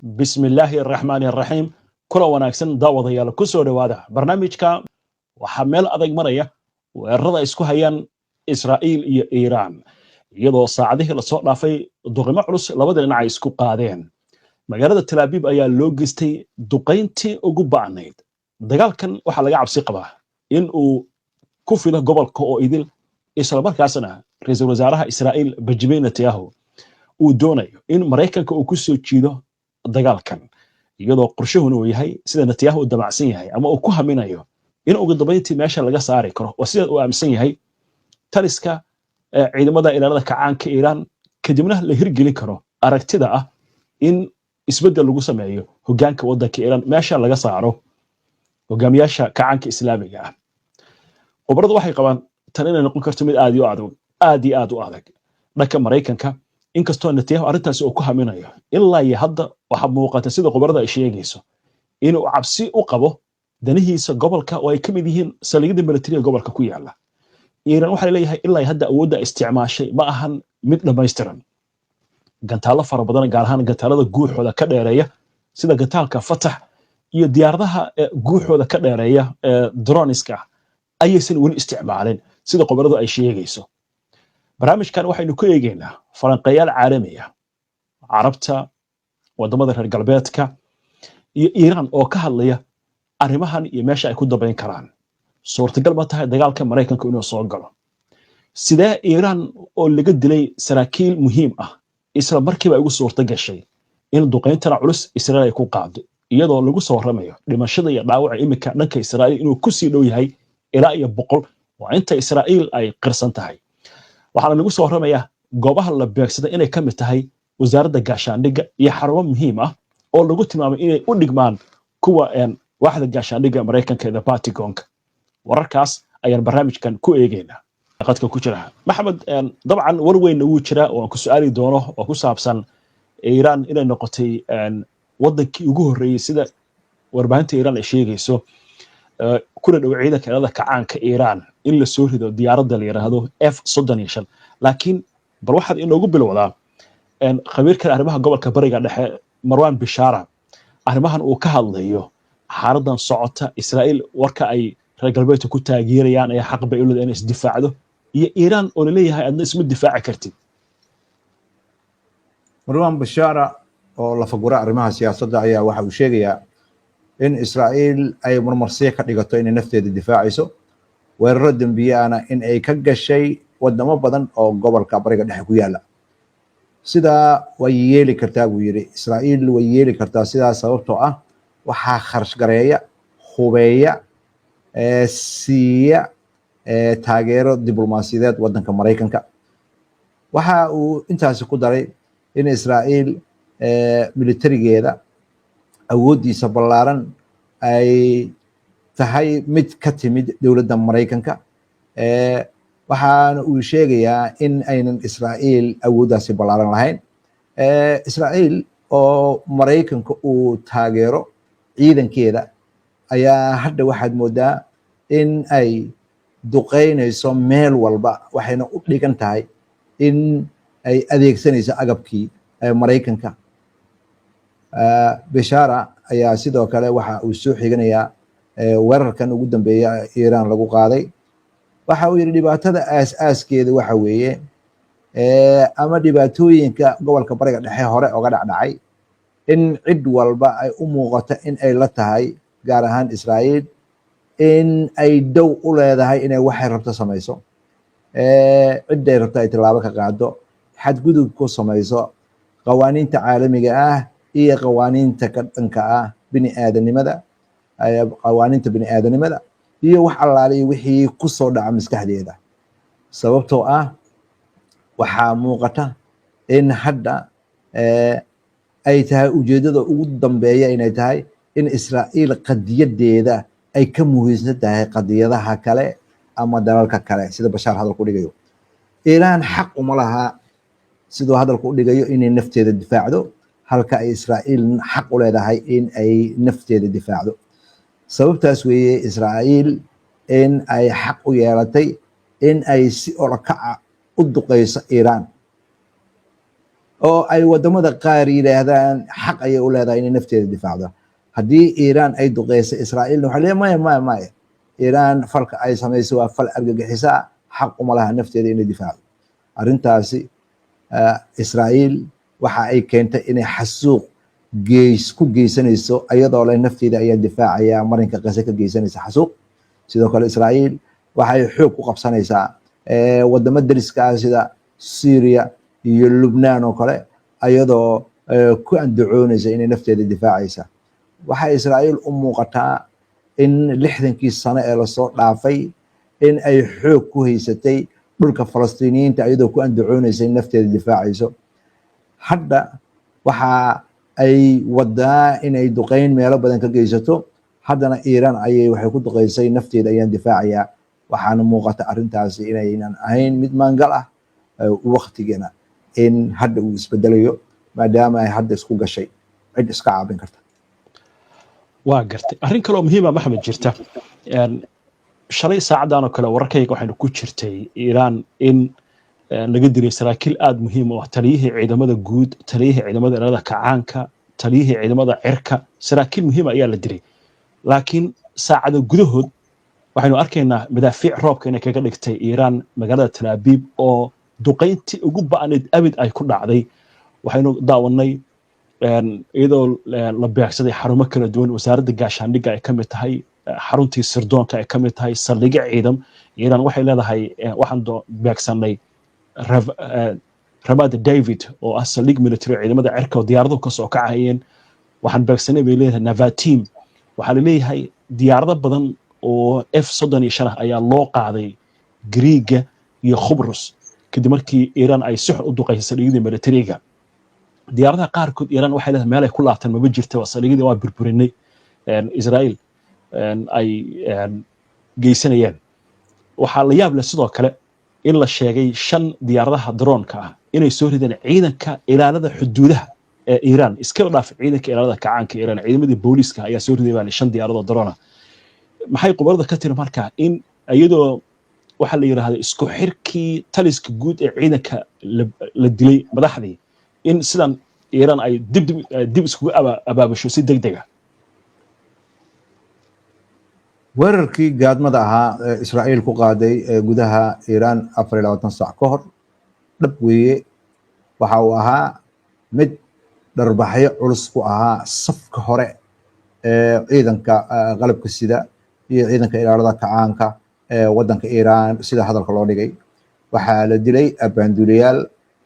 بسم الله الرحمن الرحيم كل وناكسن داوديال كسو دواada barnaamijka waxa meel adag maraya weerarada isku hayaan Israa'iil iyo Iiraan iyadoo saacadihii la soo dhaafay duqimo culus labada dhinac ay isku qaadeen magaalada Tel Aviv ayaa loo geystay duqeyntii ugu baahnayd dagaalkan waxa laga cabsi qabaa in uu ku fido gobolka oo idil isla markaasna ra'iisul wasaaraha Israa'iil Benjamin Netanyahu uu doonayo in Mareykanka uu ku soo jiido dagaalkan iyadoo qorshahuna uu yahay sida Netanyahu u damacsan yahay ama uu ku haminayo in ugu dambeyntii meesha laga saari karo oo sida uu aaminsan yahay taliska ciidamada ilaalada kacaanka Iiraan kadibna la hirgelin karo aragtida ah in isbedel lagu sameeyo hoggaanka waddanka Iiraan meesha laga saaro hogaamiyaasha kacaanka Islaamiga ah khibradu waxay qabaan tan inay noqon karto mid aad iyo aad u adag dhanka Mareykanka inkastoo Netanyahu arrintaas uu ku haminayo ilaa iyo hadda waxa muuqata sida khibrada ay sheegayso inuu cabsi u qabo danihiisa gobolka oo ay ka mid yihiin saldhigyada militariga gobolka ku yaala Iiraan waxa leeyahay ilaa hadda awoodda isticmaashay ma ahan mid dhameystiran gantaalo fara badan gaar ahaan gantaalada guuxooda ka dheereeya sida gantaalka Fatah iyo diyaaradaha guuxooda ka dheereeya droniska ayaysan weli isticmaalin sida khibradu ay sheegayso barnaamijkan waxaynu ku eegaynaa falanqeeyaal caalami ah carabta wadamada reer galbeedka iyo Iiraan oo ka hadlaya arrimahan iyo meesha ay ku dambeyn karaan suurtagal ma tahay dagaalka Mareykanka inuu soo galo sidee Iiraan oo laga dilay saraakiil muhiim ah isla markiiba ugu suurta gashay in duqeynta culus Israa'iil ay ku qaado iyadoo lagu soo waramayo dhimashada iyo dhaawaca imika dhanka Israa'iil inuu ku sii dhow yahay ilaa iyo 100 waa inta Israa'iil ay qirsan tahay waxaana lagu soo waramayaa goobaha la beegsaday inay ka mid tahay wasaaradda gaashaandhigga iyo xarumo muhiim ah oo lagu tilmaamay inay u dhigmaan kuwa waaxda gaashaandhigga Mareykanka ee Pentagonka wararkaas ayaan barnaamijkan ku eegaynaa qadka ku jira maxamed dabcan war weyn uu jira oo aan ku su'aali doono oo ku saabsan Iiraan inay noqotay wadankii ugu horeeyay sida warbaahinta Iiraan ay sheegayso kuna dhow ciidanka ilaalada kacaanka Iiraan in la soo rido diyaaradda la yiraahdo F-35 laakiin bal waxaad inoogu bilowdaa khabiirka arrimaha gobolka bariga dhexe Marwan Bishara arrimahan uu ka hadlayo xaaladan socota Israa'iil warka ay reer galbeedka ku taageerayaan ay xaq bay u leedahay in isdifaacdo iyo Iiraan oo leeyahay adna isma difaaci kartid Marwan Bishara oo la fagura arrimaha siyaasadda ayaa waxa uu sheegayaa in Israa'iil ay marmarsiyo ka dhigato in nafteeda difaacayso weeraro dambiyaana in ay ka gashay wadamo badan oo gobolka bariga dhexe ku yaala sida way yeeli kartaa buu yiri Israa'iil way yeeli kartaa sidaas sababtoo ah waxa kharash gareeya hubeeya siiya taageero diblomaasiyadeed wadanka Mareykanka waxa uu intaasi ku daray in Israa'iil militarigeeda awoodiisa ballaaran ay tahay mid ka timid dowladda Mareykanka waxaana uu sheegayaa in aynan Israa'iil awooddaasi ballaaran lahayn Israa'iil oo Mareykanka uu taageero ciidankeeda ayaa hadda waxaad moodaa in ay duqeynayso meel walba waxayna u dhigan tahay in ay adeegsanayso agabkii Mareykanka Bishara ayaa sidoo kale waxa uu soo xiganayaa weerarkan ugu dambeeya Iiraan lagu qaaday waxa uu yiri dhibaatada aaskeeda waxa weeye ama dhibaatooyinka gobolka bariga dhexe hore uga dhacay in cid walba ay u muuqato in ay la tahay gaar ahaan Israa'iil in ay dow u leedahay inay waxay rabto samayso ciday rabto ay tilaabo ka qaado xadgudub ku samayso qawaaniinta caalamiga ah iyo qawaaniinta ka dhanka ah bini'aadanimada qawaaniinta bini'aadanimada iyo wax allaale wixii ku soo dhaca maskaxdeeda sababtoo ah waxaa muuqata in hadda ay tahay ujeedada ugu dambeeya inay tahay in Israa'iil qadiyadeeda ay ka muhiimsan tahay qadiyadaha kale ama dalalka kale sida Bashar hadalku dhigayo Iiraan xaq uma laha sidoo hadalku dhigayo inay nafteeda difaacdo halka ay Israa'iil xaq u leedahay in ay nafteeda difaacdo sababtaas weeye Israa'iil in ay xaq u yeelatay in ay si orakaca u duqeyso Iiraan oo ay wadamada qaar yiraahdaan xaq ay u leedahay inay nafteeda difaacdo haddii Iiraan ay duqeyso Israa'iil waxa leeyahay maya Iiraan falka ay sameysay waa fal argagixisa xaq uma laha nafteeda inay difaacdo arrintaasi Israa'iil waxa ay keentay inay xasuuq ku geysanayso iyadoo leh nafteeda ayaa difaacaya marinka Gaza ka geysanaysa xasuuq sidoo kale Israa'iil waxay xoog ku qabsanaysaa wadamada dariska ah sida Syria iyo Lubnaan oo kale iyadoo ku andacoonaysa inay nafteeda difaacaysa waxa Israa'iil u muuqataa in 60kii sano ee la soo dhaafay in ay xoog ku haysatay dhulka Falastiiniyiinta iyadoo ku andacoonaysa in nafteeda difaacayso hadda waxa ay wadaa inay duqeyn meelo badan ka geysato haddana Iiraan ayay waxay ku duqeysay nafteeda ayaan difaacaya waxaana muuqata arrintaasi inaynan ahayn mid maangal ah waqtigeena in hadda uu isbedelayo maadaama ay hadda isku gashay cid iska caabin karta waa gartay arrin kale oo muhiim ah maxamed jirta shalay saacadan oo kale wararkayga waxaynu ku jirtay Iiraan in laga diray saraakiil aad muhiim u ah taliyihii ciidamada guud taliyihii ciidamada ilaalada kacaanka taliyihii ciidamada cirka saraakiil muhiim ayaa la diray laakiin saacado gudahood waxaynu arkaynaa madaafiic roobka inay kaga dhigtay Iiraan magaalada Tel Aviv oo duqeyntii ugu ba'aneed abid ay ku dhacday waxaynu daawanay iyadoo la beegsaday xarumo kala duwan wasaaradda gaashaandhigga ay ka mid tahay xaruntii sirdoonka ay ka mid tahay saldhigyo ciidan Iiraan waxay leedahay waxaan beegsanay Ramada David oo ah saldhig military ciidamada cirka oo diyaarado ka soo kacayeen waxaan beegsanay bay leedahay Navatim waxaa la leeyahay diyaarado badan oo F-35 ayaa loo qaaday Greega iyo Khubrus kadib markii Iiraan ay si xun u duqeysay saldhigyada militariga diyaaradaha qaarkood Iiraan waxay leedahay meel ay ku laabtaan ma jirto saldhigyada waa burburinay Israa'iil ay geysanayeen waxaa la yaab leh sidoo kale in la sheegay 5 diyaaradaha droonka ah inay soo rideen ciidanka ilaalada xuduudaha ee Iiraan iska dhaaf ciidanka ilaalada kacaanka Iiraan ciidamadii booliska ayaa soo riday 5 diyaarado droona maxay qubarada ka tiri markaa in iyadoo waxa la yiraahdo isku xirkii taliska guud ee ciidanka la dilay madaxdii in sidan Iiraan ay dib isku abaabasho si degdeg ah weerarkii gaadmada ahaa Israa'iil ku qaaday gudaha Iiraan 24 saac ka hor dhab weeye waxa uu ahaa mid darbaxyo culus ku ahaa safka hore ciidanka qalabka sida iyo ciidanka ilaalada kacaanka wadanka Iiraan sida hadalka loo dhigay waxaa la dilay abaanduliyaal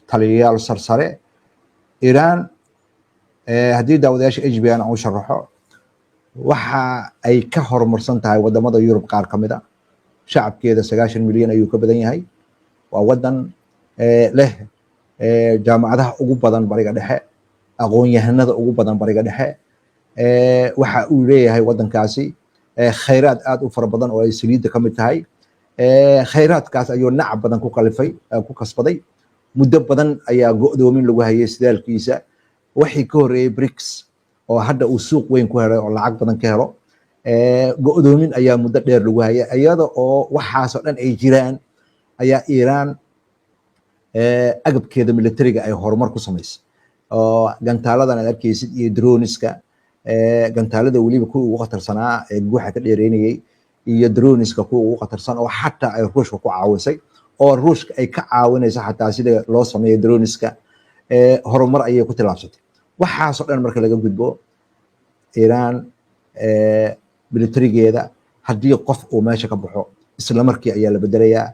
taliyayaal sarsare Iiraan haddii daawadayaasha HBN aan u sharaxo waxa ay ka horumarsan tahay wadamada Yurub qaar kamid ah shacabkeeda 90 milyan ayuu ka badan yahay waa wadan leh jaamacadaha ugu badan bariga dhexe aqoon-yahanada ugu badan bariga dhexe waxa uu leeyahay wadankaasi khayraad aad u fara badan oo ay saliidda ka mid tahay khayraadkaas ayuu nacab badan ku kalifay ku kasbaday muddo badan ayaa go'doomin lagu hayay sidaalkiisa wixii ka horeeyay BRICS oo hadda uu suuq weyn ku helay oo lacag badan ka helo go'doomin ayaa muddo dheer lagu hayay iyada oo waxaas oo dhan ay jiraan ayaa Iiraan agabkeeda militariga ay horumar ku samaysay oo gantaaladan aad arkaysid iyo droniska gantaalada waliba kuwa ugu khatarsanaa ee guuxa ka dheereynayay iyo droniska kuwa ugu khatarsan oo xataa ay ruushka ku caawisay oo ruushka ay ka caawinayso xataa sida loo sameeyo droniska horumar ayay ku tilaabsatay waxaas oo dhan marka laga gudbo Iiraan militarigeeda haddii qof uu meesha ka baxo isla markii ayaa la bedelayaa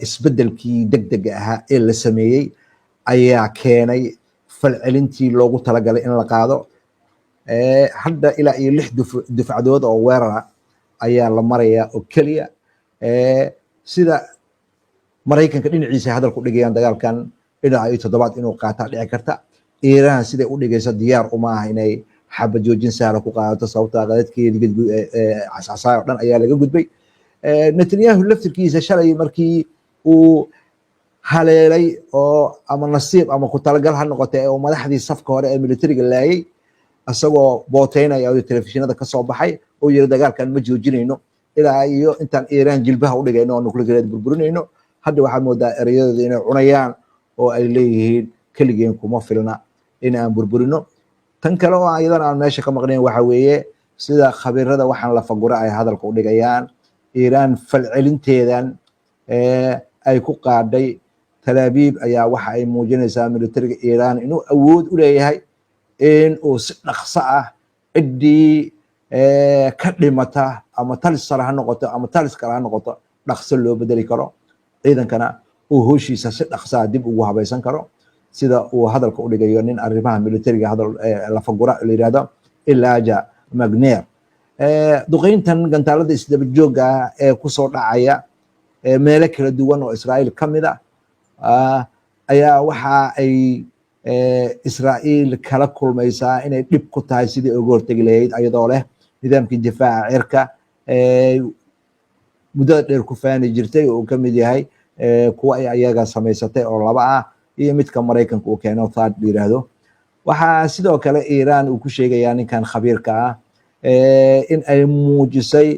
isbedelkii degdega ahaa ee la sameeyey ayaa keenay falcelintii loogu talagalay in la qaado hadda ilaa iyo 6 dufcadood oo weerara ayaa la marayaa oo keliya sida Mareykanka dhinaciisa hadalku dhigayaan dagaalkan ilaa iyo 7 inuu qaataa dhici karta Iiraan siday u dhigayso diyaar uma ah inay xabad joojin sahla ku qaadato sababtoo ah qadadkeedii cascasaay oo dhan ayaa laga gudbay Netanyahu laftirkiisa shalay markii uu haleelay oo ama nasiib ama ku talagal ha noqotay oo madaxdii safka hore ee militariga laayay asagoo booteynaya oo telefishinada ka soo baxay oo yiri dagaalkan ma joojinayno ilaa iyo intaan Iiraan jilbaha u dhigayno oo nuclear burburinayno hadda waxaa moodaa erayadooda inay cunayaan oo ay leeyihiin keligeen kuma filna in aan burburino. tan kale oo ayadan aan meesha ka maqnayn waxa weeye sida khabiirada waxaan la fagura ay hadalka u dhigayaan Iiraan falcelinteedan ay ku qaadhay Tel Aviv ayaa waxa ay muujinaysaa militariga Iiraan inuu awood u leeyahay in uu si dhaqso ah ciddii ka dhimata ama talis sare ha noqoto ama talis kale ha noqoto dhaqso loo bedeli karo ciidankana uu howshiisa si dhaqso ah dib ugu habaysan karo sida uu hadalka u dhigayo nin arrimaha militariga hadal la fagura la yiraahdo Elijah Magnier. duqeyntan gantaalada isdaba joogga ah ee ku soo dhacaya meelo kala duwan oo Israa'iil ka mid ah ayaa waxa ay Israa'iil kala kulmaysaa inay dhib ku tahay sidii uga hortagi lahayd ayadoo leh nidaamkii difaaca cirka muddada dheer ku faani jirtay oo ka mid yahay kuwa ay ayaga samaysatay oo laba ah iyo midka Mareykanka uu keeno THAAD la yiraahdo. waxaa sidoo kale Iiraan uu ku sheegayaa ninkan khabiirka ah in ay muujisay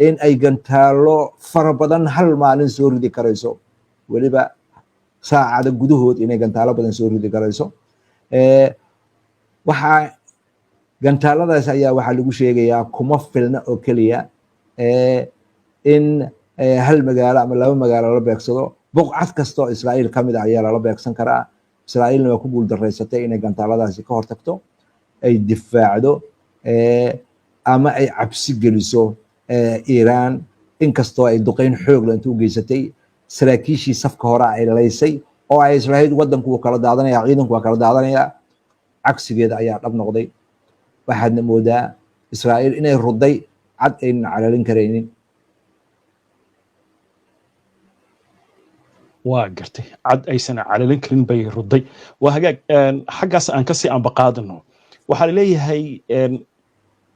in ay gantaalo fara badan hal maalin soo ridi karayso weliba saacada gudahood inay gantaalo badan soo ridi karayso. waxaa gantaaladaas ayaa waxaa lagu sheegayaa kuma filna oo keliya in hal magaalo ama laba magaalo la beegsado buqcad kastoo Israa'iil ka mid ah ayaa lala beegsan karaa. Israa'iilna waa ku guuldareysatay inay gantaaladaasi ka hortagto ay difaacdo ama ay cabsi geliso Iiraan inkastoo ay duqeyn xoog leh intuu geysatay saraakiishii safka hore ay leysay oo ay Israa'iil wadanku kala daadanaya ciidanku kala daadanaya cagsigeeda ayaa dhab noqday. waxaadna moodaa Israa'iil inay ruday cad aynan calalin karaynin. waa gartay cad aysan calalin karin bay ruday. waa hagaag xaggaas aan kasii anbaqaadano waxaa la leeyahay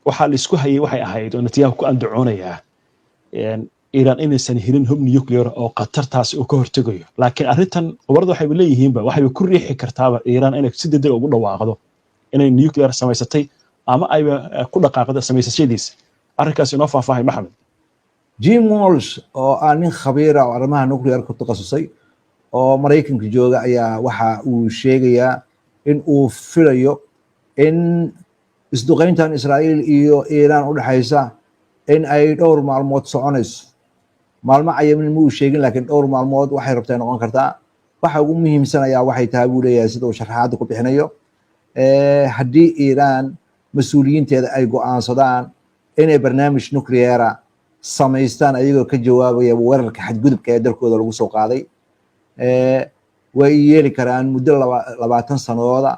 waxaa la isku hayay waxay ahayd oo Netanyahu ku andacoonayaa Iiraan inaysan helin hub nuclear oo qatartaas uu ka hortagayo laakiin arrintan warada waxay leeyihiinba waxay ku riixi kartaaba Iiraan inay si degdeg ugu dhawaaqdo inay nuclear samaysatay ama ay ku dhaqaaqdo samaysashadiisa. arrinkaas inoo faahfaahay Maxamed. Jim Walsh oo nin khabiir ah oo arrimaha nuclear ku takhasusay oo Mareykanka jooga ayaa waxa uu sheegayaa in uu filayo in isduqeyntan Israa'iil iyo Iiraan u dhaxaysa in ay dhowr maalmood soconayso. maalmo cayiman ma uu sheegin laakiin dhowr maalmood waxay rabtaa noqon kartaa. waxa ugu muhiimsan ayaa waxay tahay buu leeyahay sida uu sharaxaad ku bixinayo haddii Iiraan mas'uuliyiinteeda ay go'aansadaan inay barnaamij nuclear samaystaan ayagoo ka jawaabaya weerarka xadgudubka ee dalkooda lagu soo qaaday way yeeli karaan muddo 20 sanadooda.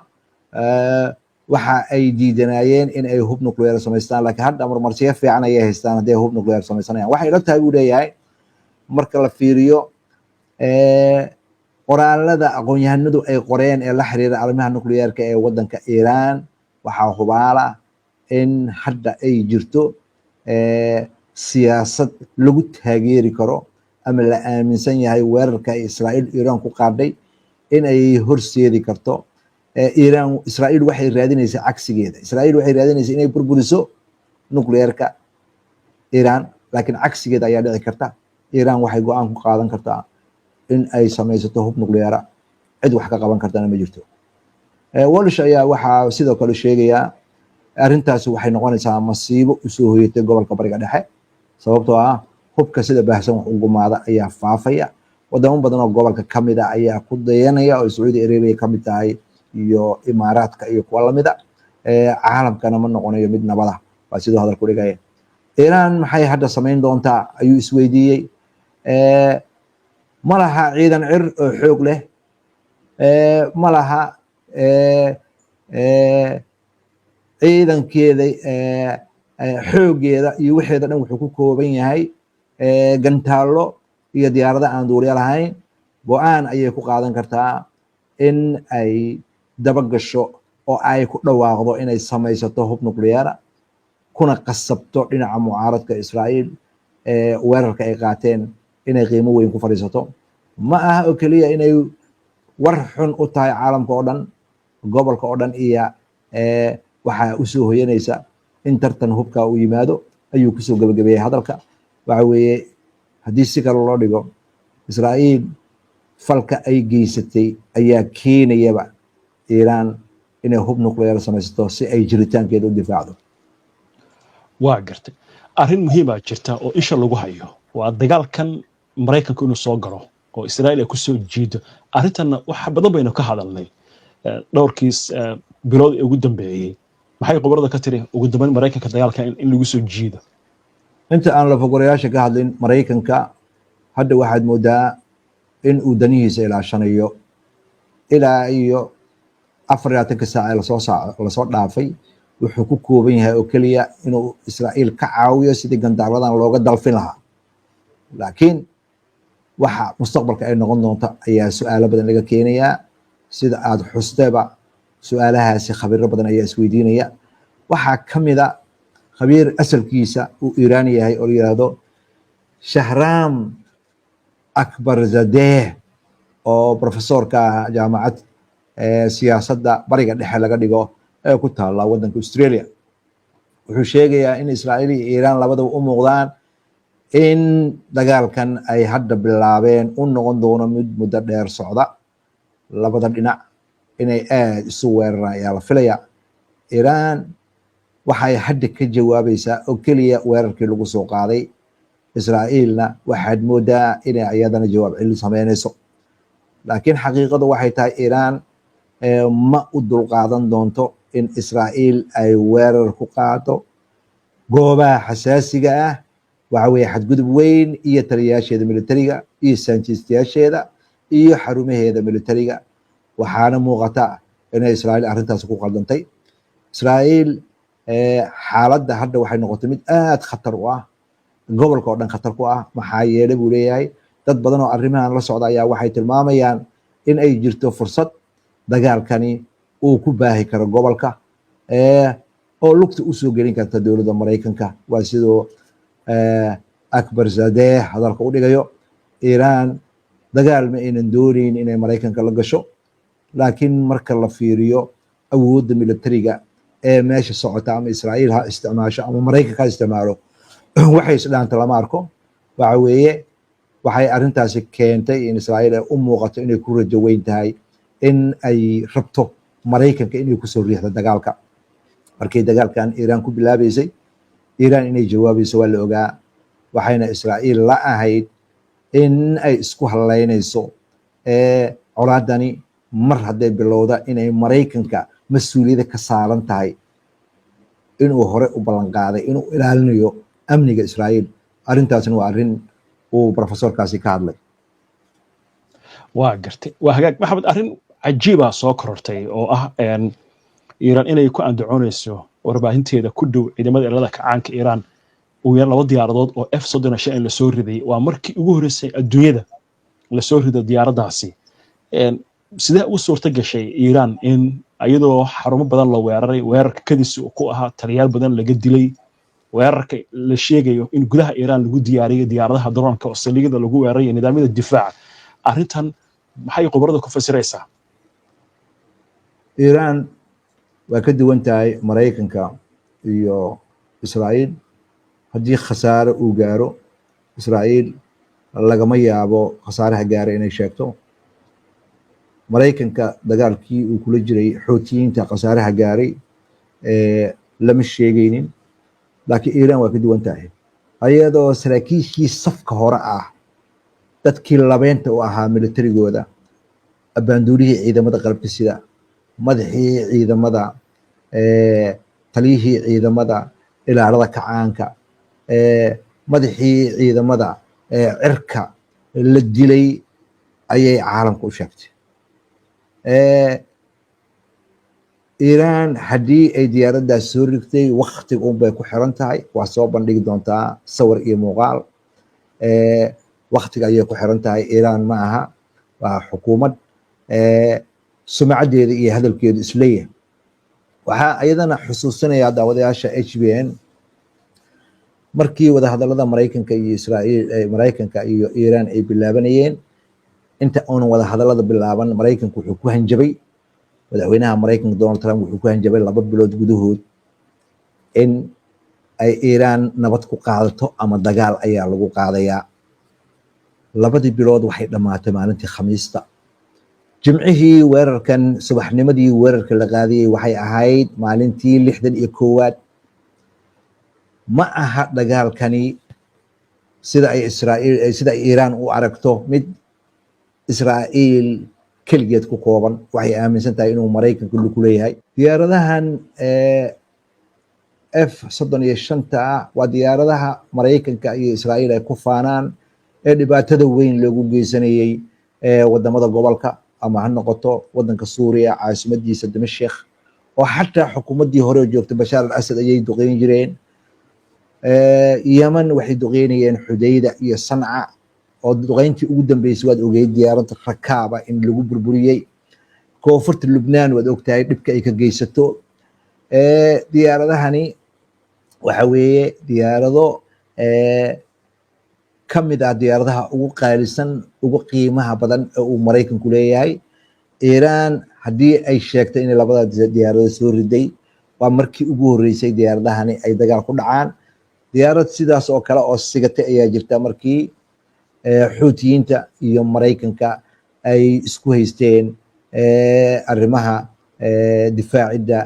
waxa ay diidanayeen in ay hub nuclear samaystaan laakiin hadda marmarsiyo fiican ay haystaan haday hub nuclear samaysanayaan. waxay la tahay uu leeyahay marka la fiiriyo qoraalada aqoon-yahanadu ay qoreen ee la xiriira arrimaha nuclearka ee wadanka Iiraan waxaa hubaala in hadda ay jirto siyaasad lagu taageeri karo ama la aaminsan yahay weerarka Israa'iil Iiraan ku qaadhay in ay horseedi karto Iiraan. Israa'iil waxay raadinaysaa cagsigeeda. Israa'iil waxay raadinaysaa inay burburiso nuclearka Iiraan laakiin cagsigeeda ayaa dhici karta. Iiraan waxay go'aan ku qaadan kartaa in ay samaysato hub nuclear cid wax ka qaban kartana ma jirto. Walsh ayaa waxaa sidoo kale sheegayaa arrintaasi waxay noqonaysaa masiibo u soo hoyatay gobolka Bariga Dhexe sababtoo ah hubka sida baahsan wax u gumaada ayaa faafaya. wadamo badan oo gobolka ka mid ah ayaa ku dayanaya oo Saudi Arabia ka mid tahay iyo Imaaraadka iyo kuwa lamid ah. caalamkana ma noqonayo mid nabad ah waa sidoo hadal ku dhigaya. Iiraan maxay hadda samayn doontaa ayuu isweydiiyey. ma laha ciidan cir oo xoog leh ma laha ciidankeeda xoogeeda iyo wixeeda dhan wuxuu ku kooban yahay gantaalo iyo diyaarada aan duuliyo lahayn. go'aan ayay ku qaadan kartaa in ay daba gasho oo ay ku dhawaaqdo inay samaysato hub nuclear kuna qasabto dhinaca mucaaradka Israa'iil weerarka ay qaateen inay qiimo weyn ku fadhiisato. ma aha oo kaliya inay war xun u tahay caalamka oo dhan gobolka oo dhan iyo waxa u soo hoyanaysa in tartan hubka uu yimaado ayuu ku soo gabagabeeyay hadalka. waxa weeye haddii si kale loo dhigo Israa'iil falka ay geysatay ayaa keenayaba iiraan inay hub nuclear samaysato si ay jiritaankeeda u difaacdo. waa gartay arrin muhiima jirta oo isha lagu hayo waa dagaalkan maraykanku inuu soo galo oo israa'iil ay ku soo jiido arrintanna wax badan baynu ka hadalnay dhowrkiis bilood ugu dambeeyay maxay qobarada ka tiri ugu dambeyn maraykanka dagaalkan in lagu soo jiido. inta aan lafagorayaasha ka hadlin maraykanka hadda waxaad moodaa in uu danihiisa ilaashanayo ilaa iyo 24 saac lasoo dhaafay wuxuu ku kooban yahay oo keliya inuu israa'iil ka caawiyo sidii gandaaladan looga dalfin lahaa. laakiin waxa mustaqbalka ay noqon doonta ayaa su'aalo badan laga keenayaa sida aad xusteeba su'aalahaasi khabiiro badan ayaa isweydiinaya. waxaa ka mid a khabiir asalkiisa uu iiraan yahay oo la yiraahdo Shahram Akbarzadeh oo professorka ah jaamacad siyaasadda bariga dhexe laga dhigo ee ku taala waddanka Australia. wuxuu sheegayaa in Israa'iil iyo Iiraan labadaba u muuqdaan in dagaalkan ay hadda bilaabeen u noqon doono mid muddo dheer socda. labada dhinac inay aad isu weeraraan ayaa la filayaa. Iiraan waxay hadda ka jawaabaysaa oo keliya weerarkii lagu soo qaaday. Israa'iilna waxaad moodaa inay iyadana jawaab celin sameynayso. laakiin xaqiiqadu waxay tahay Iiraan ma u dulqaadan doonto in Israa'iil ay weerar ku qaado goobaha xasaasiga ah. waxa weeye xadgudub weyn iyo taliyayaasheeda militariga iyo saanjiistayaasheeda iyo xarumaheeda militariga. waxaana muuqata inay Israa'iil arrintaas ku qaldantay. Israa'iil xaaladda hadda waxay noqotay mid aad khatar u ah, gobolka oo dhan khatar ku ah. maxaa yeelay buu leeyahay dad badan oo arrimahan la socda ayaa waxay tilmaamayaan in ay jirto fursad dagaalkani uu ku baahi karo gobolka oo lugta u soo gelin karta dowladda Maraykanka. waa sidoo Akbarzadeh hadalka u dhigayo. Iiraan dagaal ma aynan doonayn inay Maraykanka la gasho, laakiin marka la fiiriyo awoodda militariga ee meesha socota ama Israa'iil ha isticmaasho ama Maraykanka ha isticmaalo waxay isdhaanta lama arko. waxa weeye waxay arrintaasi keentay in Israa'iil ay u muuqato inay ku rajo weyn tahay in ay rabto Maraykanka inay kusoo riixdo dagaalka. markay dagaalkan Iiraan ku bilaabaysay Iiraan inay jawaabayso waa la ogaa. waxayna Israa'iil la ahayd in ay isku halaynayso colaadani mar hadday bilowda inay Maraykanka mas-uuliyadda ka saaran tahay inuu hore u ballan qaaday inuu ilaalinayo amniga Israa'iil. arrintaasna waa arrin uu professorkaasi ka hadlay. waa gartay waa hagaag maxamed arrin cajiiba soo korortay oo ah Iiraan inay ku andacoonayso warbaahinteeda ku dhow ciidamada ilaalada kacaanka Iiraan uu yar 2 diyaaradood oo F-35 la soo riday. waa markii ugu horeysay adduunyada la soo rido diyaaradaasi. sidee u suurta gashay Iiraan in ayadoo xarumo badan la weeraray weerarka kadisi ku ahaa taliyaal badan laga dilay weerarka la sheegayo in gudaha Iiraan lagu diyaariyay diyaaradaha droonka oo saldhigyada lagu weeraray nidaamyada difaaca arrintan maxay qobarada ku fasiraysaa? Iiraan waa ka duwan tahay Maraykanka iyo Israa'iil. haddii khasaare uu gaaro Israa'iil lagama yaabo khasaaraha gaara inay sheegto. Maraykanka dagaalkii uu kula jiray xoutiyiinta khasaaraha gaaray lama sheegaynin, laakiin Iiraan waa ka duwan tahay. ayadoo saraakiishii safka hore ah dadkii labeynta u ahaa militarigooda, abaanduulihii ciidamada qalabka sida, madaxii ciidamada, taliyihii ciidamada ilaalada kacaanka, madaxii ciidamada cirka la dilay ayay caalamka u sheegtay. Iiraan haddii ay diyaaraddaas soo rigtay waqtiga un bay ku xiran tahay. waa soo bandhigi doontaa sawir iyo muuqaal. waqtiga ayay ku xiran tahay. Iiraan ma aha, waa xukuumad sumcadeeda iyo hadalkeedu isleeyahay. waxaa ayadana xusuusinayaa daawadayaasha HBN markii wadahadalada Maraykanka iyo Israa'iil Maraykanka iyo Iiraan ay bilaabanayeen. inta aan wadahadalada bilaaban Maraykanku wuxuu ku hanjabay, madaxweynaha Maraykanka Donald Trump wuxuu ku hanjabay 2 bilood gudahood in ay Iiraan nabad ku qaadato ama dagaal ayaa lagu qaadayaa. 2 bilood waxay dhamaatay maalintii Khamiista. jimcihii weerarkan subaxnimadii weerarka la qaadiyey waxay ahayd maalintii 61aad. ma aha dagaalkani sida ay Iiraan u aragto mid Israa'iil keligeed ku kooban. waxay aaminsan tahay inuu Maraykanku ku leeyahay. diyaaradahan F-35 waa diyaaradaha Maraykanka iyo Israa'iil ay ku faanaan ee dhibaatada weyn loogu geysanayay wadamada gobolka, ama ha noqoto wadanka Suuriya caasimadiisa Dimashq, oo xataa xukuumadii hore joogtay Bashaar al-Asad ayay duqeyn jireen. Yemen waxay duqeynayeen Xudayda iyo Sanca, oo duqeyntii ugu dambeysay waad ogeyd diyaarad rakaaba in lagu burburiyey. koonfurta Lubnaan waad ogtahay dhibka ay ka geysato. diyaaradahani waxa weeye diyaarado ka mid ah diyaaradaha ugu qaalisan, ugu qiimaha badan ee uu Maraykanku leeyahay. Iiraan haddii ay sheegtay in labada diyaaradood soo riday, waa markii ugu horeysay diyaaradahani ay dagaal ku dhacaan. diyaarad sidaas oo kale oo sigatay ayaa jirta markii Xuutiyiinta iyo Maraykanka ay isku haysteen arrimaha difaacidda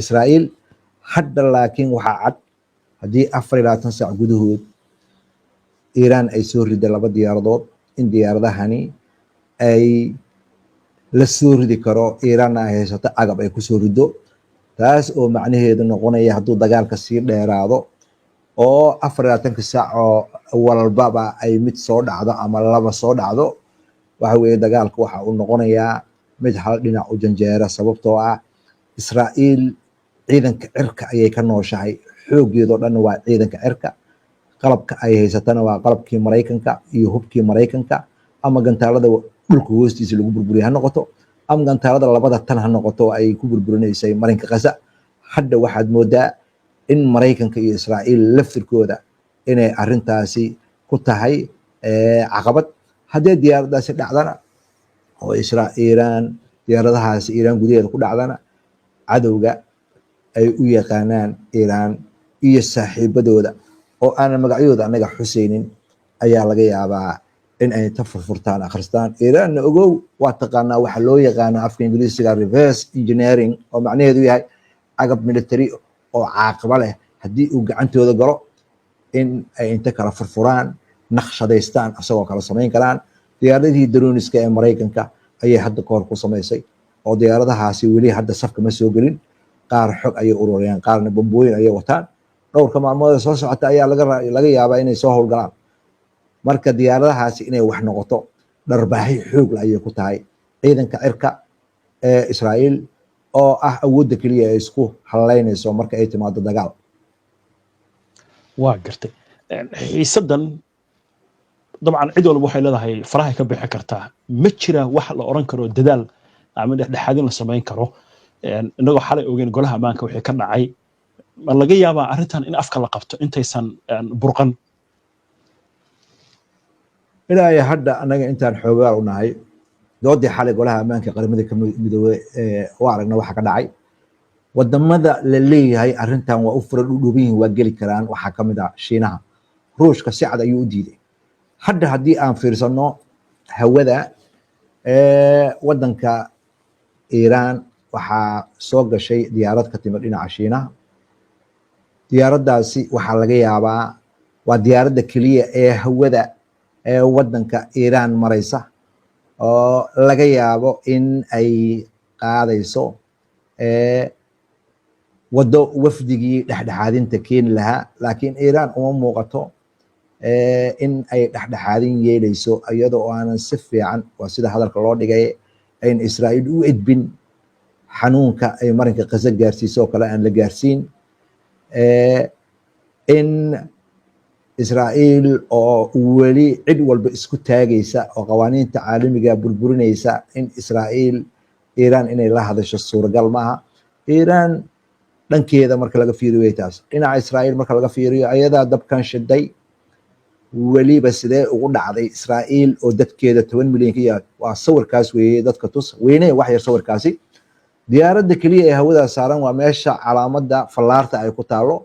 Israa'iil. hadda laakiin waxaa cad haddii 24 saac gudahood Iiraan ay soo riday laba diyaaradood, in diyaaradahani ay la soo ridi karo. Iiraanna ay haysato agab ay kusoo rido, taas oo macnaheedu noqonaya hadduu dagaalka sii dheeraado oo 24 saac oo walbaba ay mid soo dhacdo ama laba soo dhacdo, waxa weeye dagaalku waxa uu noqonayaa mid hal dhinac u janjeera. sababtoo ah Israa'iil ciidanka cirka ayay ka nooshahay, xoogeedoo dhan waa ciidanka cirka. qalabka ay haysatana waa qalabkii Maraykanka iyo hubkii Maraykanka, ama gantaalada dhulka hoostiisa lagu burburiyo ha noqoto, ama gantaalada labada tan ha noqoto ay ku burburinaysay marinka Gaza. hadda waxaad moodaa in Maraykanka iyo Israa'iil laftirkooda inay arrintaasi ku tahay caqabad. haddii diyaaradaasi dhacdana oo diyaaradahaasi Iiraan gudaheeda ku dhacdana, cadowga ay u yaqaanaan Iiraan iyo saaxiibadooda oo aanan magacyadooda anaga xuseynin ayaa laga yaabaa in ay ta furfurtaan akhristaan. Iiraanna ogow waa taqaanaa waxa loo yaqaano afka Ingiriisiga reverse engineering, oo macnaheedu yahay agab military oo caaqaba leh haddii uu gacantooda galo in ay inta kala furfuraan, naqshadaystaan, asagoo kala samayn karaan. diyaaradihii droniska ee Maraykanka ayay hadda kahor ku samaysay, oo diyaaradahaasi weli hadda safka ma soo gelin. qaar xog ayay ururiyaan, qaarna bambooyin ayay wataan. dhowrka maalmood soo socota ayaa laga yaabaa inay soo howlgalaan. marka diyaaradahaasi inay wax noqoto dharbaaxi xoog leh ayay ku tahay ciidanka cirka ee Israa'iil, oo ah awoodda keliya ay isku halaynayso marka ay timaado dagaal. waa gartay. xiisadan dabcan cid walba waxay leedahay faraha ka bixi kartaa. ma jira wax la oran karo dadaal ama dhexdhexaadin la samayn karo? inagoo xalay ogeyn golaha ammaanka wixii ka dhacay, ma laga yaabaa arrintan in afka la qabto intaysan burqan? ilaa hadda anaga intaan xoogaal u nahay, doodii xalay golaha ammaanka qaramada ka midoobay oo aragna waxa ka dhacay. wadamada la leeyahay arrintan waa u furan u dhuuban yihiin, waa geli karaan. waxaa ka mid ah Shiinaha. Ruushka si cad ayuu u diiday. hadda haddii aan fiirsano hawada wadanka Iiraan, waxaa soo gashay diyaarad ka timid dhinaca Shiinaha. diyaaraddaasi waxaa laga yaabaa waa diyaaradda keliya ee hawada ee wadanka Iiraan maraysa, oo laga yaabo in ay qaadayso wado wafdigii dhexdhexaadinta keeni lahaa. laakiin Iiraan uma muuqato in ay dhexdhexaadin yeelayso, iyadoo aanan si fiican, waa sida hadalka loo dhigay, ayn Israa'iil u edbin xanuunka ay marinka Gaza gaarsiiso oo kale aan la gaarsiin. in Israa'iil oo weli cid walba isku taagaysa oo qawaaniinta caalamiga burburinaysa, in Iiraan inay la hadasho suuragal maaha. Iiraan dhankeeda marka laga fiiriyo way taas. dhinaca Israa'iil marka laga fiiriyo, ayadaa dabkan shiday. weliba sidee ugu dhacday Israa'iil oo dadkeeda 10 milyan ka yahay? waa sawirkaas weeye, dadka tus weyne wax yar sawirkaasi. diyaaradda keliya ee hawada saaran waa meesha calaamadda fallaarta ay ku taalo.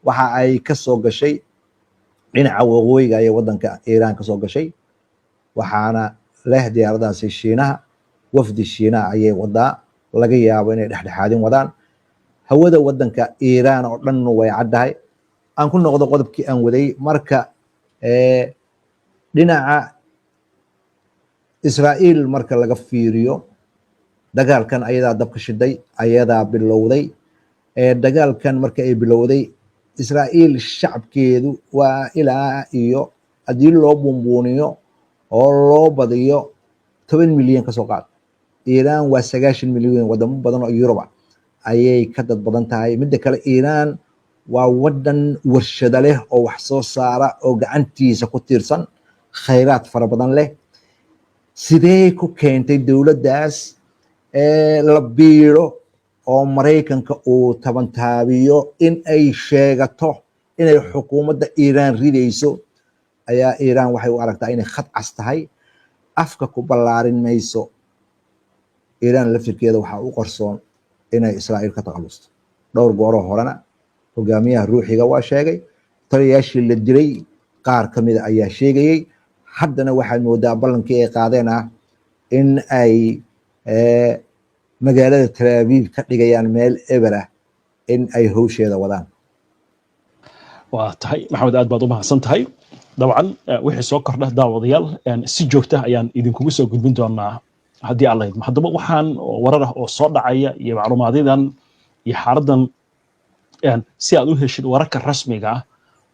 waxa ay ka soo gashay dhinaca waqooyiga ee wadanka Iiraan ka soo gashay, waxaana leh diyaaraddaasi Shiinaha. wafdi shiina ayay wadaa laga yaabo inay dhexdhexaadin wadaan hawada wadanka iiraan oo dhan way caddahay aan ku noqdo qodobkii aan waday marka dhinaca Israa'iil marka laga fiiriyo dagaalkan ayadaa dabka shiday ayadaa bilowday dagaalkan marka ay bilowday Israa'iil shacabkeedu waa ilaa iyo haddii loo buunbuuniyo oo loo badiyo 10 milyan ka soo qaad Iiraan waa 90 milyan wadamo badan oo Yurub ayay ka dad badan tahay midda kale Iiraan waa wadan warshado leh oo wax soo saara oo gacantiisa ku tiirsan khayraad fara badan leh sidee ku keentay dowladdaas la biiro oo Mareykanka uu tabantaabiyo in ay sheegato inay xukuumadda Iiraan ridayso ayaa Iiraan waxay u aragtaa inay khad cas tahay afka ku ballaarin mayso Iiraan laftirkeeda waxaa u qarsoon inay Israa'iil ka takhalusto dhowr gooro horena hogaamiyaha ruuxiga waa sheegay taliyaashii la dilay qaar ka mid ayaa sheegayay haddana waxaad moodaa ballankii ay qaadeen in ay magaalada Tel Aviv ka dhigayaan meel eber in ay hawsheeda wadaan waa tahay maxamed aad baad u mahadsan tahay dabcan wixii soo kordha daawadayaal si joogta ayaan idinkugu soo gudbin doonaa haddii alla idmo haddaba waxaan warar oo soo dhacaya iyo macluumaadyadan iyo xaaladan si aad u heshid wararka rasmiga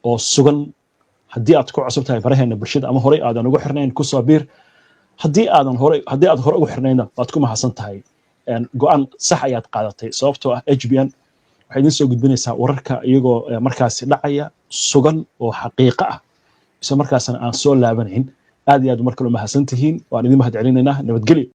oo sugan haddii aad ku cusub tahay baraheena bulshada ama horey aadan ugu xirnayn ku soo biir haddii aad hore ugu xirnayna waad ku mahadsan tahay go'aan sax ayaad qaadatay sababtoo HBN waxay idin soo gudbinaysaa wararka iyagoo markaasi dhacaya sugan oo xaqiiqo isla markaasna aan soo laabanayn aad iyo aad markale mahadsan tihiin waan idin mahad celinaynaa nabadgelyo